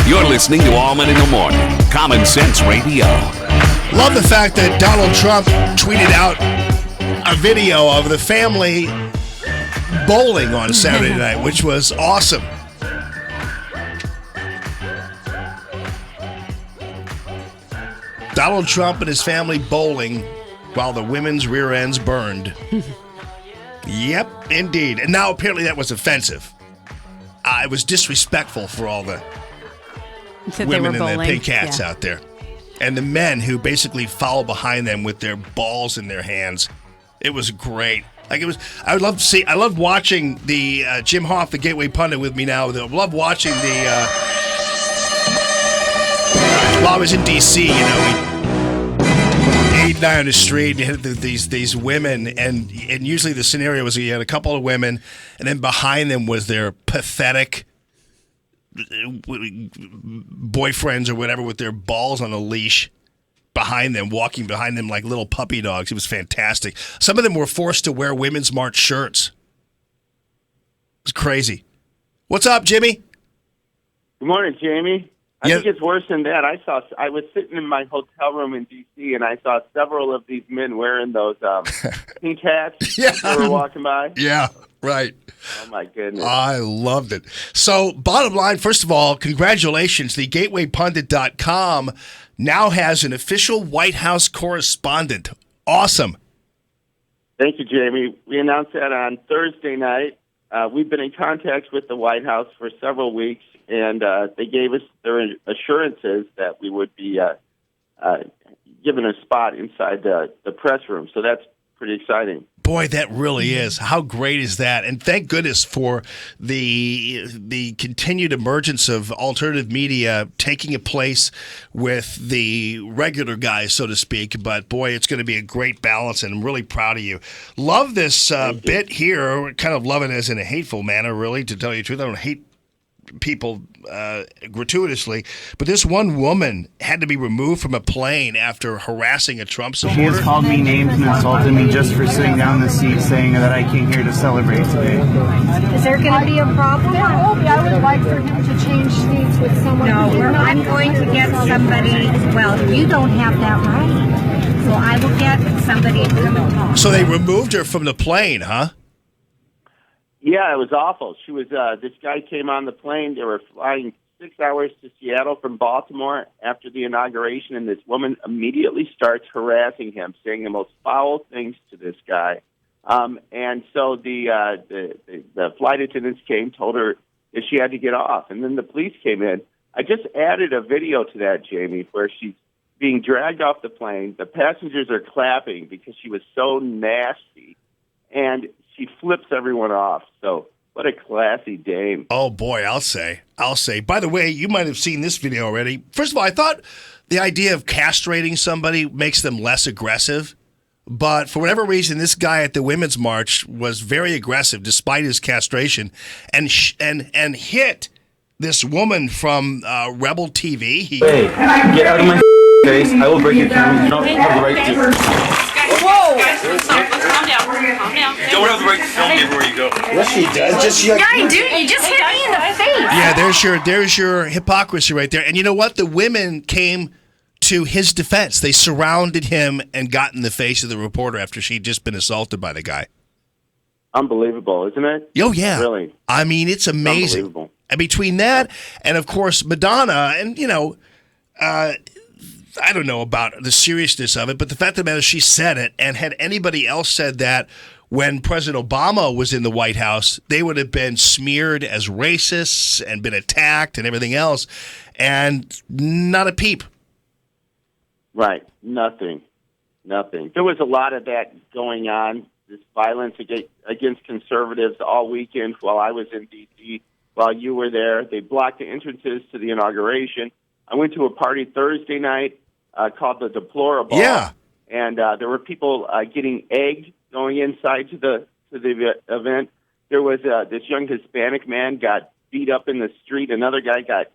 You're listening to Allman in the Morning. Common Sense Radio. Love the fact that Donald Trump tweeted out a video of the family bowling on Saturday night, which was awesome. Donald Trump and his family bowling while the women's rear ends burned. Yep, indeed. And now apparently that was offensive. It was disrespectful for all the women and the pink hats out there. And the men who basically follow behind them with their balls in their hands. It was great. I love watching the Jim Hoft, the Gateway Pundit, with me now. I love watching while I was in D.C., we 8 on the street, and you had these women, and usually the scenario was you had a couple of women, and then behind them was their pathetic boyfriends or whatever with their balls on a leash behind them, walking behind them like little puppy dogs. It was fantastic. Some of them were forced to wear Women's March shirts. It was crazy. What's up, Jimmy? Good morning, Jamie. I think it's worse than that. I was sitting in my hotel room in D.C. and I saw several of these men wearing those pink hats that were walking by. Yeah, right. Oh, my goodness. I loved it. So, bottom line, first of all, congratulations. The GatewayPundit.com now has an official White House correspondent. Awesome. Thank you, Jamie. We announced that on Thursday night. We've been in contact with the White House for several weeks, and they gave us their assurances that we would be given a spot inside the press room. So that's pretty exciting. Boy, that really is. How great is that? And thank goodness for the continued emergence of alternative media taking a place with the regular guys, so to speak. But boy, it's going to be a great balance, and I'm really proud of you. Love this bit here. Kind of love it as in a hateful manner, really, to tell you the truth. I don't hate people gratuitously, but this one woman had to be removed from a plane after harassing a Trump supporter. She has called me names and insulted me just for sitting down the seat, saying that I came here to celebrate today. Is there going to be a problem? I would like for him to change seats with someone. No, I'm going to get somebody. Well, you don't have that right, so I will get somebody to come and talk. So they removed her from the plane, huh? Yeah, it was awful. She was. This guy came on the plane. They were flying 6 hours to Seattle from Baltimore after the inauguration, and this woman immediately starts harassing him, saying the most foul things to this guy. And so the flight attendants came, told her that she had to get off, and then the police came in. I just added a video to that, Jamie, where she's being dragged off the plane. The passengers are clapping because she was so nasty, and she flips everyone off. So what a classy dame. Oh, boy, I'll say. By the way, you might have seen this video already. First of all, I thought the idea of castrating somebody makes them less aggressive. But for whatever reason, this guy at the Women's March was very aggressive despite his castration and hit this woman from Rebel TV. Hey, get out of my face. I will break your camera. You don't have the right to... Whoa! Guys, calm down. Calm down. You don't have the right to film me everywhere you go. Yes, she does. Yeah, I do. You just hit me in the face. Yeah, there's your hypocrisy right there. And you know what? The women came to his defense. They surrounded him and got in the face of the reporter after she'd just been assaulted by the guy. Unbelievable, isn't it? Oh, yeah. Really? I mean, it's amazing. Unbelievable. And between that and, of course, Madonna, and, I don't know about the seriousness of it, but the fact of the matter is she said it, and had anybody else said that when President Obama was in the White House, they would have been smeared as racists and been attacked and everything else, and not a peep. Right. Nothing. There was a lot of that going on, this violence against conservatives all weekend while I was in D.C., while you were there. They blocked the entrances to the inauguration. I went to a party Thursday night called the Deplorable. Yeah. And there were people getting egged going inside to the event. There was this young Hispanic man got beat up in the street. Another guy got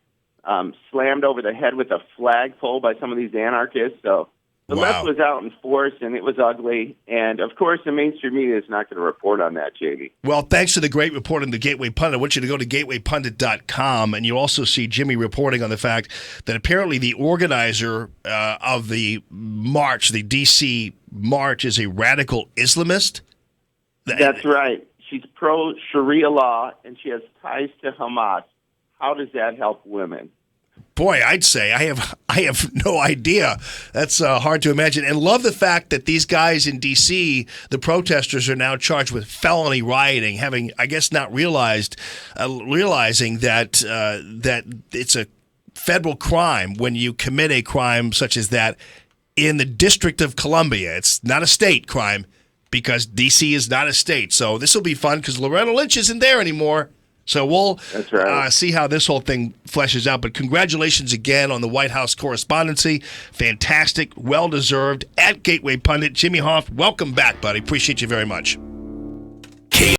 slammed over the head with a flagpole by some of these anarchists. So The Wow. left was out in force, and it was ugly. And, of course, the mainstream media is not going to report on that, Jamie. Well, thanks for the great report on the Gateway Pundit. I want you to go to gatewaypundit.com, and you also see Jimmy reporting on the fact that apparently the organizer of the march, the D.C. march, is a radical Islamist. That's right. She's pro-Sharia law, and she has ties to Hamas. How does that help women? Boy, I'd say I have no idea. That's hard to imagine. And love the fact that these guys in D.C., the protesters, are now charged with felony rioting, having, I guess, not realizing that that it's a federal crime when you commit a crime such as that in the District of Columbia. It's not a state crime because D.C. is not a state. So this will be fun because Loretta Lynch isn't there anymore. So we'll That's right. see how this whole thing fleshes out. But congratulations again on the White House correspondency. Fantastic, well-deserved. At Gateway Pundit, Jimmy Hoft, welcome back, buddy. Appreciate you very much.